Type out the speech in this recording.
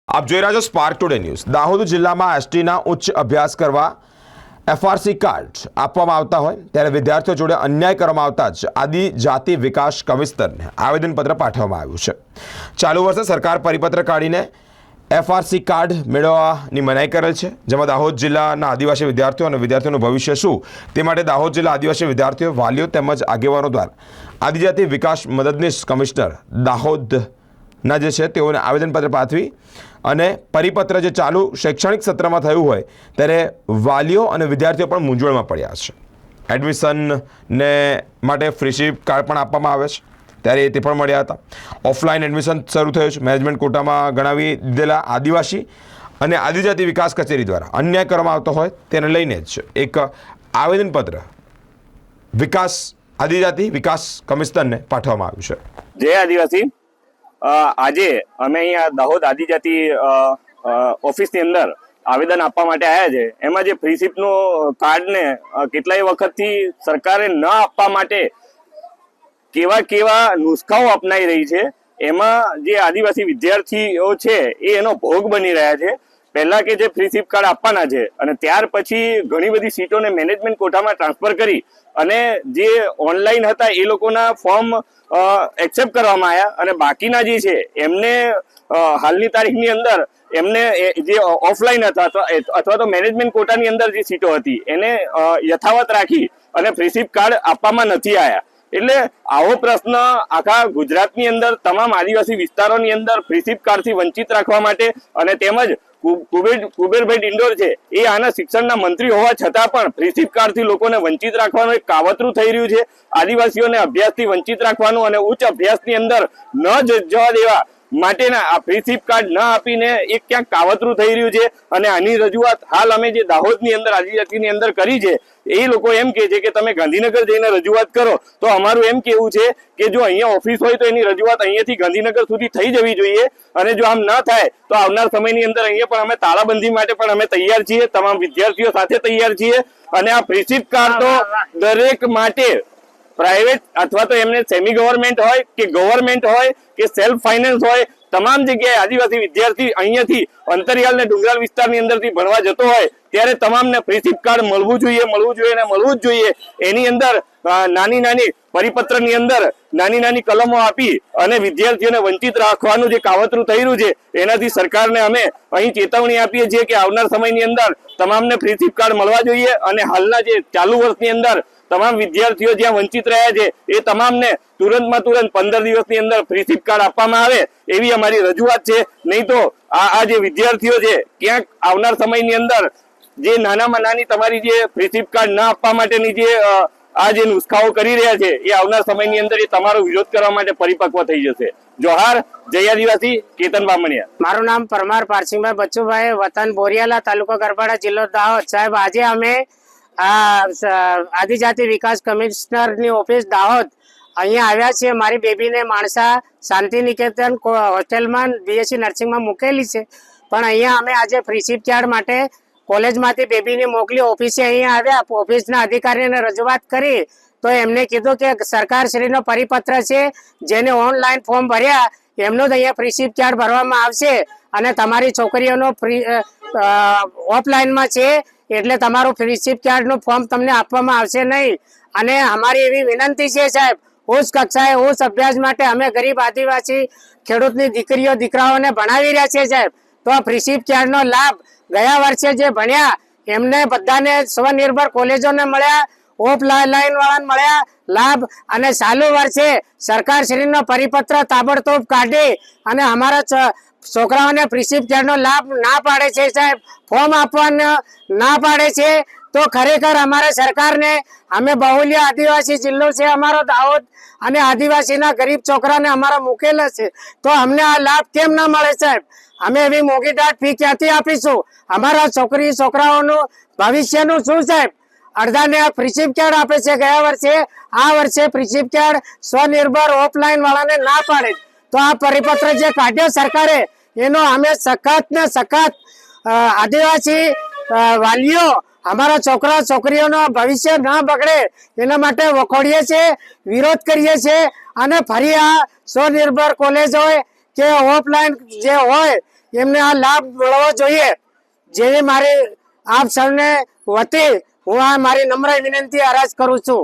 આપ જોઈ રહ્યા છો સ્પાર્ક ટુડે ન્યૂઝ। દાહોદ જિલ્લામાં એસટીના ઉચ્ચ અભ્યાસ કરવા એફઆરસી કાર્ડ આપવામાં આવતા હોય ત્યારે વિદ્યાર્થીઓ જોડે અન્યાય કરવામાં આવતા જ આદિજાતિ વિકાસ કમિશનરને આવેદનપત્ર પાઠવવામાં આવ્યું છે। ચાલુ વર્ષે સરકાર પરિપત્ર કાઢીને એફઆરસી કાર્ડ મેળવવાની મનાઈ કરેલ છે, જેમાં દાહોદ જિલ્લાના આદિવાસી વિદ્યાર્થીઓ અને વિદ્યાર્થીઓનું ભવિષ્ય શું તે માટે દાહોદ જિલ્લા આદિવાસી વિદ્યાર્થીઓ, વાલીઓ તેમજ આગેવાનો દ્વારા આદિજાતિ વિકાસ મદદનીશ કમિશનર દાહોદના જે છે તેઓને આવેદનપત્ર પાઠવી અને પરિપત્ર જે ચાલુ શૈક્ષણિક સત્રમાં થયું હોય ત્યારે વાલીઓ અને વિદ્યાર્થીઓ પણ મૂંઝવણમાં પડ્યા છે। એડમિશનને માટે ફ્રીશીપ કાર્ડ પણ આપવામાં આવે છે ત્યારે તે પણ મળ્યા હતા। ઓફલાઈન એડમિશન શરૂ થયું છે। મેનેજમેન્ટ કોટામાં ગણાવી દીધેલા આદિવાસી અને આદિજાતિ વિકાસ કચેરી દ્વારા અન્યાય કરવામાં આવતો હોય તેને લઈને જ એક આવેદનપત્ર આદિજાતિ વિકાસ કમિશનરને પાઠવવામાં આવ્યું છે। જય આદિવાસી। આજે અમે અહીંયા દાહોદ આદિજાતિ ઓફિસની અંદર આવેદન આપવા માટે આવ્યા છે। એમાં જે ફ્રીશીપનું કાર્ડને કેટલાય વખતથી સરકારે ન આપવા માટે કેવા નુસ્ખાઓ અપનાવી રહી છે, એમાં જે આદિવાસી વિદ્યાર્થીઓ છે એ એનો ભોગ બની રહ્યા છે। પહેલા કે જે ફ્રીશીપ કાર્ડ આપવાના છે અને ત્યાર પછી ઘણી બધી સીટોને મેનેજમેન્ટ કોટામાં ટ્રાન્સફર કરી અને જે ઓનલાઈન હતા એ લોકોના ફોર્મ એક્સેપ્ટ કરવામાં આવ્યા અને બાકીના જે છે એમને હાલની તારીખની અંદર એમને જે ઓફલાઈન હતા અથવા તો મેનેજમેન્ટ કોટાની અંદર જે સીટો હતી એને યથાવત રાખી અને ફ્રીશીપ કાર્ડ આપવામાં નથી આવ્યા। એટલે આવો પ્રશ્ન આખા ગુજરાતની અંદર તમામ આદિવાસી વિસ્તારોની અંદર ફ્રીશીપ કાર્ડથી વંચિત રાખવા માટે અને તેમજ કુબેરભાઈ ડિંડોર છે એ આના શિક્ષણના મંત્રી હોવા છતાં પણ ફ્રીશીપ કાર્ડથી લોકોને વંચિત રાખવાનું એક કાવતરું થઈ રહ્યું છે। આદિવાસીઓને અભ્યાસથી વંચિત રાખવાનું અને ઉચ્ચ અભ્યાસની અંદર ન જવા દેવા માટેના આ ફ્રીશીપ કાર્ડ ન આપીને એક ક્યાંક કાવતરું થઈ રહ્યું છે અને આની રજૂઆત હાલ અમે જે દાહોદની અંદર આદિજાતિની અંદર કરી છે એ લોકો એમ કહે છે કે તમે ગાંધીનગર જઈને રજૂઆત કરો। તો અમારું એમ કહેવું છે કે જો અહીંયા ઓફિસ હોય તો એની રજૂઆત અહીંયાથી ગાંધીનગર સુધી થઈ જવી જોઈએ અને જો આમ ન થાય તો આવનાર સમયની અંદર અહીંયા પણ અમે તાળાબંધી માટે પણ અમે તૈયાર છીએ, તમામ વિદ્યાર્થીઓ સાથે તૈયાર છીએ। અને આ ફ્રીશીપ કાર્ડ તો દરેક માટે પ્રાઇવેટ અથવા તો એમને સેમી ગવર્મેન્ટ હોય કે ગવર્મેન્ટ હોય કે સેલ્ફ ફાઇનાન્સ હોય, તમામ જગ્યાએ આદિવાસી વિદ્યાર્થી અહીંયાથી અંતરિયાળ ને ડુંગરાળ વિસ્તારની અંદરથી ભણવા જતો હોય ત્યારે તમામને ફ્રીશીપ કાર્ડ મળવું જ જોઈએ। એની અંદર નાની પરિપત્રની અંદર નાની કલમો આપી અને વિદ્યાર્થીઓને વંચિત રાખવાનું જે કાવતરું થઈ રહ્યું છે એનાથી સરકારને અમે અહીં ચેતવણી આપીએ છીએ કે આવનાર સમયની અંદર તમામને ફ્રીશીપ કાર્ડ મળવા જોઈએ અને હાલના જે ચાલુ વર્ષની અંદર તમામ વિદ્યાર્થીઓ જ્યાં વંચિત રહ્યા છે એ તમામને તુરંત 15 દિવસની અંદર ફ્રીશીપ કાર્ડ આપવામાં આવે એવી અમારી રજૂઆત છે। નહીં તો આ જે વિદ્યાર્થીઓ છે ક્યાંક આવનાર સમયની અંદર જે નાનામાં નાની તમારી જે ફ્રીશીપ કાર્ડ ના આપવા માટેની જે આ જે નુસ્ખાઓ કરી રહ્યા છે એ આવનાર સમયની અંદર એ તમારો વિરોધ કરવા માટે પરિપક્વ થઈ જશે। જોહાર, જય આદિવાસી। કેતન બામણિયા મારું નામ પરમાર પારસિંગભાઈ બચ્ચુભાઈ, વતન બોરિયાલા, તાલુકો ગરબાડા, જિલ્લો દાહોદ। સાહેબ, આજે અમે આદિજાતિ વિકાસ કમિશનરની ઓફિસ દાહોદ અહીંયા આવ્યા છીએ। મારી બેબીને માણસા શાંતિ નિકેતન હોસ્ટેલમાં બીએસસી નર્સિંગમાં મૂકેલી છે, પણ અહીંયા અમે આજે ફ્રીશીપ કાર્ડ માટે કોલેજમાંથી બેબીને મોકલી ઓફિસે અહીંયા આવ્યા। ઓફિસના અધિકારીને રજૂઆત કરી તો એમને કીધું કે સરકારશ્રીનો પરિપત્ર છે, જેને ઓનલાઈન ફોર્મ ભર્યા એમનો જ અહીંયા ફ્રીશીપ કાર્ડ ભરવામાં આવશે અને તમારી છોકરીઓનો ઓફલાઈનમાં છે એટલે તમારું ફ્રીશીપ કાર્ડનું ફોર્મ તમને આપવામાં આવશે નહીં। અને અમારી એવી વિનંતી છે સાહેબ, ઉચ્ચ કક્ષાએ ઉચ્ચ અભ્યાસ માટે અમે ગરીબ આદિવાસી ખેડૂતની દીકરાઓને ભણાવી રહ્યા છીએ સાહેબ, તો આ ફ્રીશીપ કાર્ડનો લાભ ગયા વર્ષે જે ભણ્યા એમને બધાને સ્વનિર્ભર કોલેજોને મળ્યા, ઓફલાઈન વાળાને મળ્યા લાભ અને ચાલુ વર્ષે સરકારશ્રીનો પરિપત્ર તાબડતોબ કાઢી અને અમારા છોકરાઓને ફ્રીશીપ કાર્ડનો લાભ ના પાડે છે સાહેબ, ફોર્મ આપવાનો ના પાડે છે। તો ખરેખર અમારે સરકારને, અમે બહુલ્ય આદિવાસી જિલ્લો છે અમારો દાહોદ અને આદિવાસીના ગરીબ છોકરાને અમારા મૂકેલા છે, તો અમને આ લાભ કેમ ના મળે સાહેબ? અમે એવી મોંઘીદાટ ફી ક્યાંથી આપીશું? અમારા છોકરાઓનું ભવિષ્યનું શું સાહેબ? અડધાને આ ફ્રીશીપ કાર્ડ આપે છે ગયા વર્ષે, આ વર્ષે ફ્રીશીપ કાર્ડ સ્વનિર્ભર ઓફલાઈન વાળાને ના પાડે તો આ પરિપત્ર જે કાઢ્યો સરકારે એનો અમે સખત આદિવાસી વાલીઓ અમારા છોકરા છોકરીઓનો ભવિષ્ય ના બગડે એના માટે વખોડીએ છીએ, વિરોધ કરીએ છીએ અને ફરી આ સ્વનિર્ભર કોલેજ હોય કે ઓફલાઈન જે હોય એમને આ લાભ મળવો જોઈએ, જેવી મારી આપ સૌને વતી હું આ મારી નમ્ર વિનંતી અરજ કરું છું.